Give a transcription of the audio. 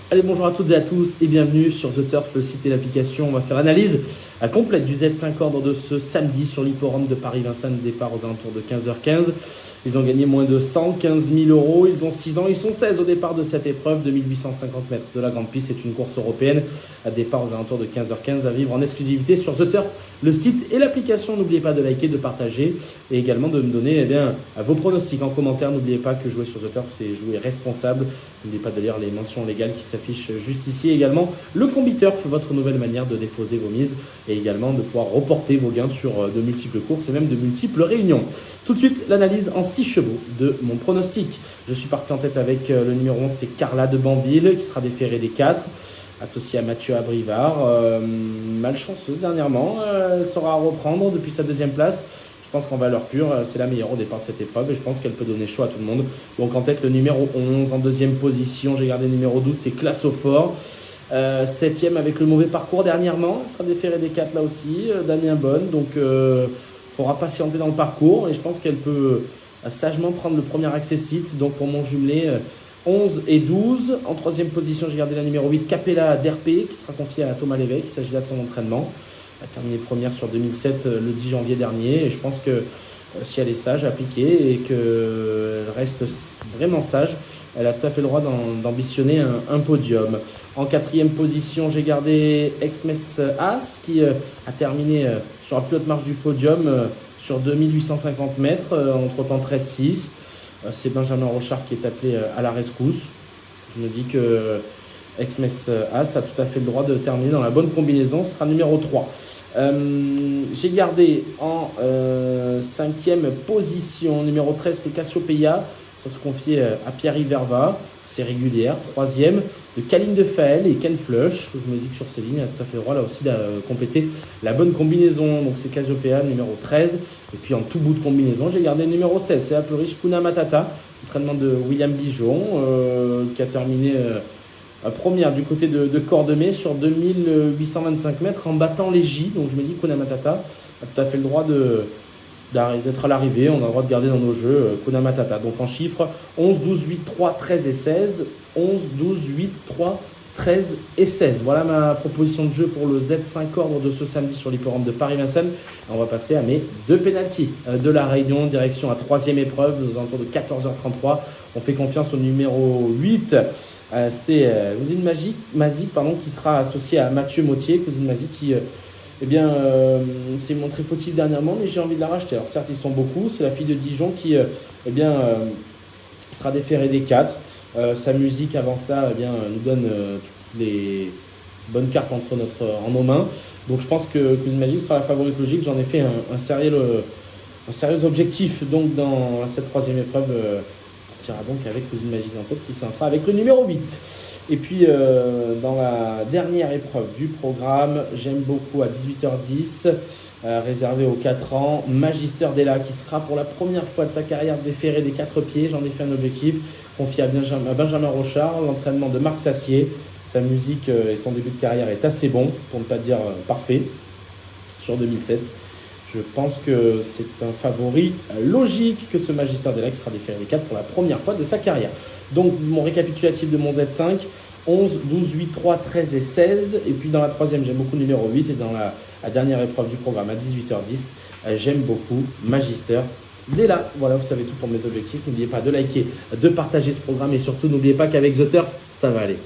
Allez, bonjour à toutes et à tous et bienvenue sur The Turf, le site et l'application. On va faire l'analyse complète du Z5 ordre de ce samedi sur l'hipporome de Paris-Vincennes, départ aux alentours de 15h15. Ils ont gagné moins de 115 000 €, ils ont 6 ans, ils sont 16 au départ de cette épreuve de 1850 mètres de la Grande Piste. C'est une course européenne à départ aux alentours de 15h15 à vivre en exclusivité sur The Turf, le site et l'application. N'oubliez pas de liker, de partager et également de me donner vos pronostics en commentaire. N'oubliez pas que jouer sur The Turf, c'est jouer responsable. N'oubliez pas de lire les mentions légales qui s'affichent juste ici. Également, le Combiturf, votre nouvelle manière de déposer vos mises et également de pouvoir reporter vos gains sur de multiples courses et même de multiples réunions. Tout de suite, l'analyse en 6 chevaux de mon pronostic. Je suis parti en tête avec le numéro 11, c'est Carla de Banville, qui sera déférée des 4, associée à Mathieu Abrivard. Malchanceuse dernièrement, elle saura reprendre depuis sa deuxième place. Je pense qu'en valeur pure, c'est la meilleure au départ de cette épreuve et je pense qu'elle peut donner chaud à tout le monde. Donc en tête, le numéro 11. En deuxième position, j'ai gardé le numéro 12, c'est Classofort. Septième avec le mauvais parcours dernièrement. Elle sera déférée des 4 là aussi, Damien Bonne. Donc il faudra patienter dans le parcours et je pense qu'elle peut sagement prendre le premier accessite. Donc pour mon jumelé, 11 et 12. En troisième position, j'ai gardé la numéro 8, Capella d'RP, qui sera confiée à Thomas Lévesque. Il s'agit là de son entraînement. Elle a terminé première sur 2007 le 10 janvier dernier. Et je pense que si elle est sage, appliquée et qu'elle reste vraiment sage, elle a tout à fait le droit d'ambitionner un podium. En quatrième position, j'ai gardé Exmes As, qui a terminé sur la plus haute marche du podium sur 2850 mètres, entre-temps 13-6. C'est Benjamin Rochard qui est appelé à la rescousse. Je me dis que Exmes As a tout à fait le droit de terminer dans la bonne combinaison. Ce sera numéro 3. J'ai gardé en cinquième position, numéro 13, c'est Cassiopeia. Ça se confie à Pierre-Yves Verva, c'est régulière. Troisième, de Kaline de Fael et Ken Flush. Je me dis que sur ces lignes, elle a tout à fait le droit là aussi de compléter la bonne combinaison. Donc c'est Cassiopeia, numéro 13. Et puis en tout bout de combinaison, j'ai gardé le numéro 16. C'est Apple Riche Kuna Matata, entraînement de William Bijon, qui a terminé première du côté de Cordemais sur 2825 mètres en battant les J. Donc je me dis que Kuna Matata a tout à fait le droit d'être à l'arrivée. On a le droit de garder dans nos jeux Kuna Matata. Donc en chiffres, 11, 12, 8, 3, 13 et 16. 11, 12, 8, 3, 13 et 16. Voilà ma proposition de jeu pour le Z5 ordre de ce samedi sur l'hipporome de Paris-Vincennes. On va passer à mes 2 pénaltys de la Réunion, direction à 3e épreuve, aux alentours de 14h33. On fait confiance au numéro 8. C'est Cousine Magique, qui sera associée à Mathieu Mautier. Cousine Magique qui s'est montré fautif dernièrement, mais j'ai envie de la racheter. Alors certes, ils sont beaucoup. C'est la fille de Dijon qui sera déférée des 4. Sa musique avant cela nous donne toutes les bonnes cartes en nos mains. Donc je pense que Cousine Magique sera la favorite logique. J'en ai fait un sérieux objectif donc dans cette 3e épreuve. Partira donc avec Cousine Magique en tête qui s'insera avec le numéro 8. Et puis dans la dernière épreuve du programme, j'aime beaucoup à 18h10, réservé aux 4 ans, Magister Della qui sera pour la première fois de sa carrière déféré des 4 pieds. J'en ai fait un objectif, confié à Benjamin Rochard, l'entraînement de Marc Sassier. Sa musique et son début de carrière est assez bon, pour ne pas dire parfait, sur 2007. Je pense que c'est un favori logique que ce Magister Della qui sera déféré des 4 pour la première fois de sa carrière. Donc mon récapitulatif de mon Z5, 11, 12, 8, 3, 13 et 16. Et puis dans la 3e, j'aime beaucoup le numéro 8. Et dans la dernière épreuve du programme à 18h10, j'aime beaucoup Magister Della. Voilà, vous savez tout pour mes objectifs. N'oubliez pas de liker, de partager ce programme et surtout n'oubliez pas qu'avec The Turf, ça va aller.